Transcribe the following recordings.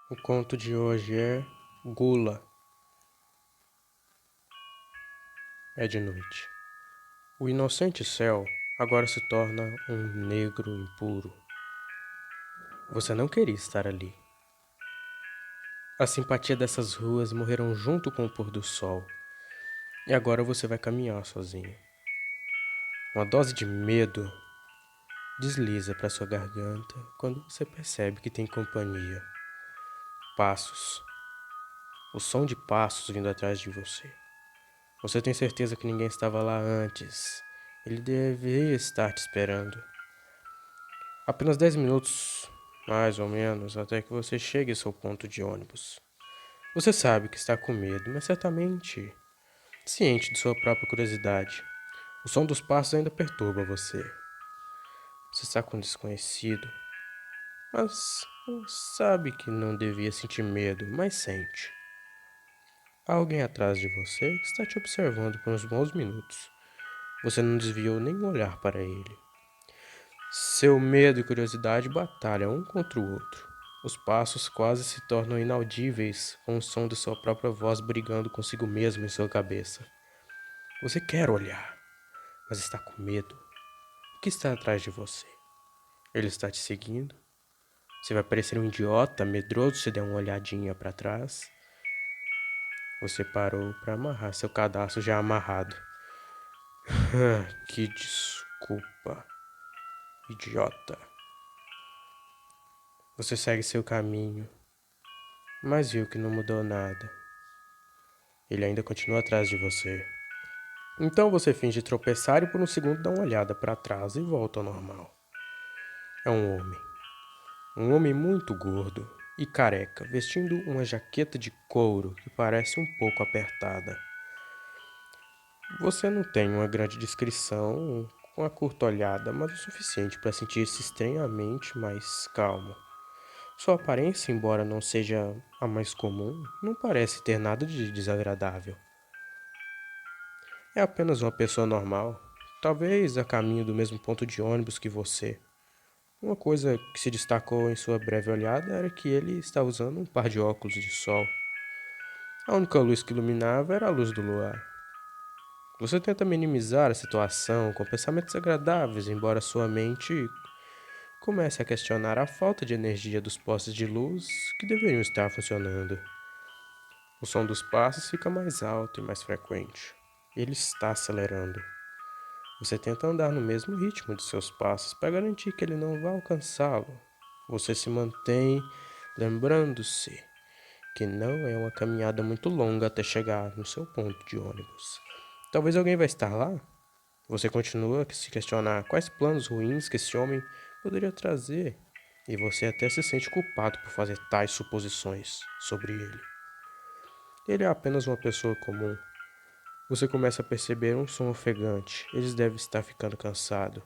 O conto de hoje é Gula. É de noite. O inocente céu agora se torna um negro impuro. Você não queria estar ali. A simpatia dessas ruas morreram junto com o pôr do sol. E agora você vai caminhar sozinho. Uma dose de medo desliza para sua garganta quando você percebe que tem companhia. Passos. O som de passos vindo atrás de você. Você tem certeza que ninguém estava lá antes. Ele deveria estar te esperando. Apenas 10 minutos, mais ou menos, até que você chegue ao seu ponto de ônibus. Você sabe que está com medo, mas certamente ciente de sua própria curiosidade. O som dos passos ainda perturba você. Você está com um desconhecido, mas sabe que não devia sentir medo, mas sente. Há alguém atrás de você que está te observando por uns bons minutos. Você não desviou nem um olhar para ele. Seu medo e curiosidade batalham um contra o outro. Os passos quase se tornam inaudíveis com o som de sua própria voz brigando consigo mesmo em sua cabeça. Você quer olhar, mas está com medo. O que está atrás de você? Ele está te seguindo? Você vai parecer um idiota medroso se der uma olhadinha para trás. Você parou para amarrar seu cadastro já amarrado. Que desculpa, idiota. Você segue seu caminho, mas viu que não mudou nada. Ele ainda continua atrás de você. Então você finge tropeçar e por um segundo dá uma olhada para trás e volta ao normal. É um homem. Um homem muito gordo e careca, vestindo uma jaqueta de couro que parece um pouco apertada. Você não tem uma grande descrição com a curta olhada, mas o suficiente para sentir-se estranhamente mais calmo. Sua aparência, embora não seja a mais comum, não parece ter nada de desagradável. É apenas uma pessoa normal, talvez a caminho do mesmo ponto de ônibus que você. Uma coisa que se destacou em sua breve olhada era que ele estava usando um par de óculos de sol. A única luz que iluminava era a luz do luar. Você tenta minimizar a situação com pensamentos agradáveis, embora sua mente comece a questionar a falta de energia dos postes de luz que deveriam estar funcionando. O som dos passos fica mais alto e mais frequente. Ele está acelerando. Você tenta andar no mesmo ritmo de seus passos para garantir que ele não vá alcançá-lo. Você se mantém lembrando-se que não é uma caminhada muito longa até chegar no seu ponto de ônibus. Talvez alguém vai estar lá? Você continua a se questionar quais planos ruins que esse homem poderia trazer, e você até se sente culpado por fazer tais suposições sobre ele. Ele é apenas uma pessoa comum. Você começa a perceber um som ofegante. Eles devem estar ficando cansados.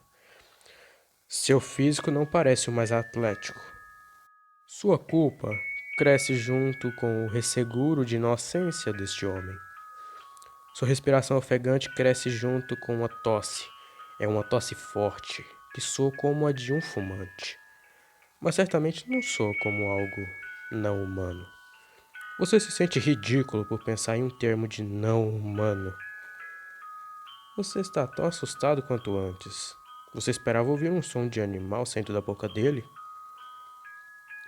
Seu físico não parece o mais atlético. Sua culpa cresce junto com o resseguro de inocência deste homem. Sua respiração ofegante cresce junto com a tosse. É uma tosse forte, que soa como a de um fumante. Mas certamente não soa como algo não humano. Você se sente ridículo por pensar em um termo de não humano. Você está tão assustado quanto antes. Você esperava ouvir um som de animal saindo da boca dele?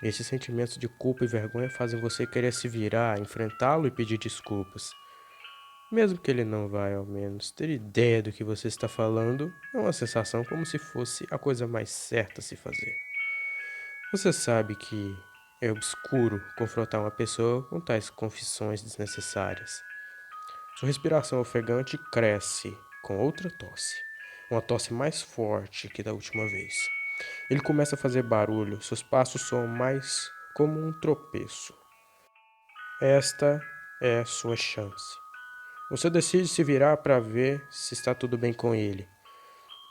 Esses sentimentos de culpa e vergonha fazem você querer se virar, enfrentá-lo e pedir desculpas. Mesmo que ele não vai, ao menos, ter ideia do que você está falando, é uma sensação como se fosse a coisa mais certa a se fazer. Você sabe que é obscuro confrontar uma pessoa com tais confissões desnecessárias. Sua respiração ofegante cresce com outra tosse. Uma tosse mais forte que da última vez. Ele começa a fazer barulho, seus passos soam mais como um tropeço. Esta é a sua chance. Você decide se virar para ver se está tudo bem com ele.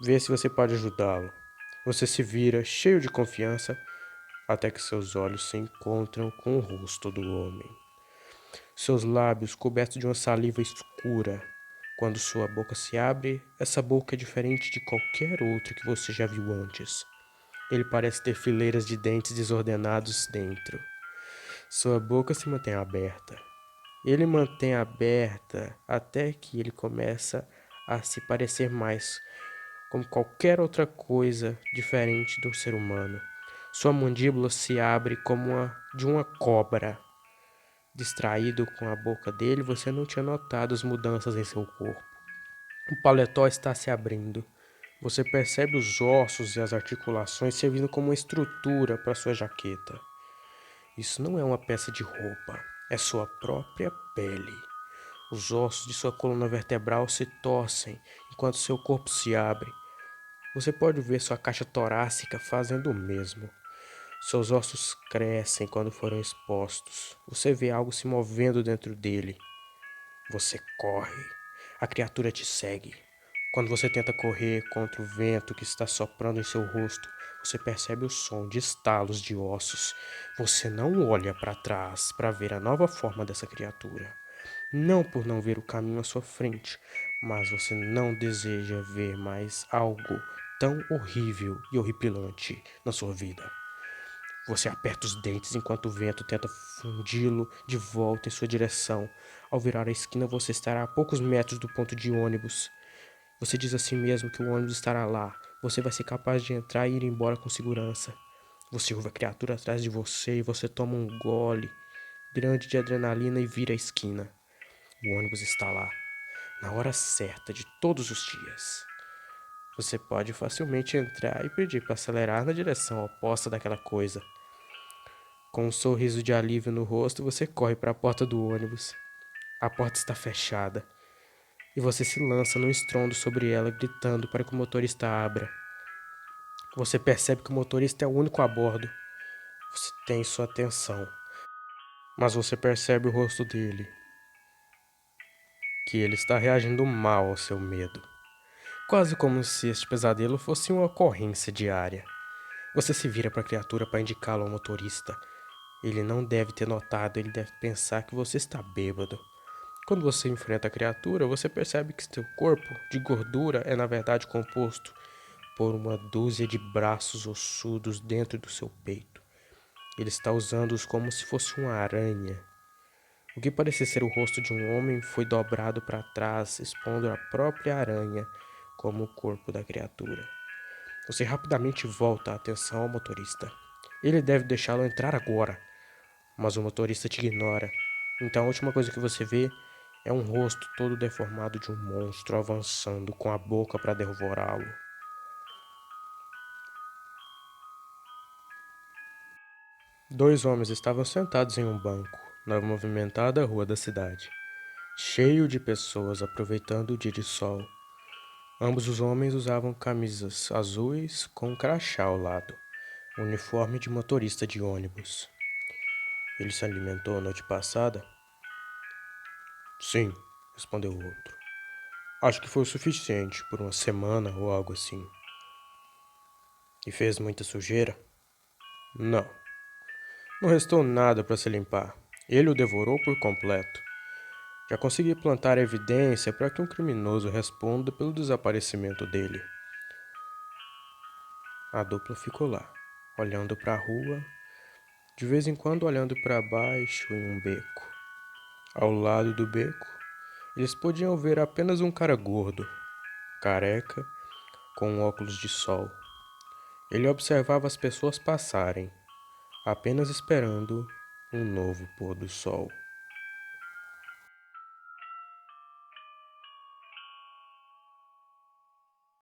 Ver se você pode ajudá-lo. Você se vira, cheio de confiança, até que seus olhos se encontram com o rosto do homem. Seus lábios cobertos de uma saliva escura. Quando sua boca se abre, essa boca é diferente de qualquer outra que você já viu antes. Ele parece ter fileiras de dentes desordenados dentro. Sua boca se mantém aberta. Ele mantém aberta até que ele começa a se parecer mais como qualquer outra coisa diferente do ser humano. Sua mandíbula se abre como a de uma cobra. Distraído com a boca dele, você não tinha notado as mudanças em seu corpo. O paletó está se abrindo. Você percebe os ossos e as articulações servindo como uma estrutura para sua jaqueta. Isso não é uma peça de roupa, é sua própria pele. Os ossos de sua coluna vertebral se torcem enquanto seu corpo se abre. Você pode ver sua caixa torácica fazendo o mesmo. Seus ossos crescem quando foram expostos. Você vê algo se movendo dentro dele. Você corre. A criatura te segue. Quando você tenta correr contra o vento que está soprando em seu rosto, você percebe o som de estalos de ossos. Você não olha para trás para ver a nova forma dessa criatura. Não por não ver o caminho à sua frente, mas você não deseja ver mais algo tão horrível e horripilante na sua vida. Você aperta os dentes enquanto o vento tenta fundi-lo de volta em sua direção. Ao virar a esquina, você estará a poucos metros do ponto de ônibus. Você diz a si mesmo que o ônibus estará lá. Você vai ser capaz de entrar e ir embora com segurança. Você ouve a criatura atrás de você e você toma um gole grande de adrenalina e vira a esquina. O ônibus está lá, na hora certa de todos os dias. Você pode facilmente entrar e pedir para acelerar na direção oposta daquela coisa. Com um sorriso de alívio no rosto, você corre para a porta do ônibus. A porta está fechada e você se lança num estrondo sobre ela, gritando para que o motorista abra. Você percebe que o motorista é o único a bordo. Você tem sua atenção, mas você percebe o rosto dele, que ele está reagindo mal ao seu medo. Quase como se este pesadelo fosse uma ocorrência diária. Você se vira para a criatura para indicá-lo ao motorista. Ele não deve ter notado, ele deve pensar que você está bêbado. Quando você enfrenta a criatura, você percebe que seu corpo de gordura é na verdade composto por uma dúzia de braços ossudos dentro do seu peito. Ele está usando-os como se fosse uma aranha. O que parecia ser o rosto de um homem foi dobrado para trás, expondo a própria aranha como o corpo da criatura. Você rapidamente volta a atenção ao motorista. Ele deve deixá-lo entrar agora, mas o motorista te ignora. Então a última coisa que você vê é um rosto todo deformado de um monstro avançando com a boca para devorá-lo. Dois homens estavam sentados em um banco, na movimentada rua da cidade, cheio de pessoas aproveitando o dia de sol. Ambos os homens usavam camisas azuis com um crachá ao lado, uniforme de motorista de ônibus. Ele se alimentou noite passada? Sim, respondeu o outro. Acho que foi o suficiente por uma semana ou algo assim. E fez muita sujeira? Não. Não restou nada para se limpar. Ele o devorou por completo. Já consegui plantar evidência para que um criminoso responda pelo desaparecimento dele. A dupla ficou lá, olhando para a rua, de vez em quando olhando para baixo em um beco. Ao lado do beco, eles podiam ver apenas um cara gordo, careca, com óculos de sol. Ele observava as pessoas passarem, apenas esperando um novo pôr do sol.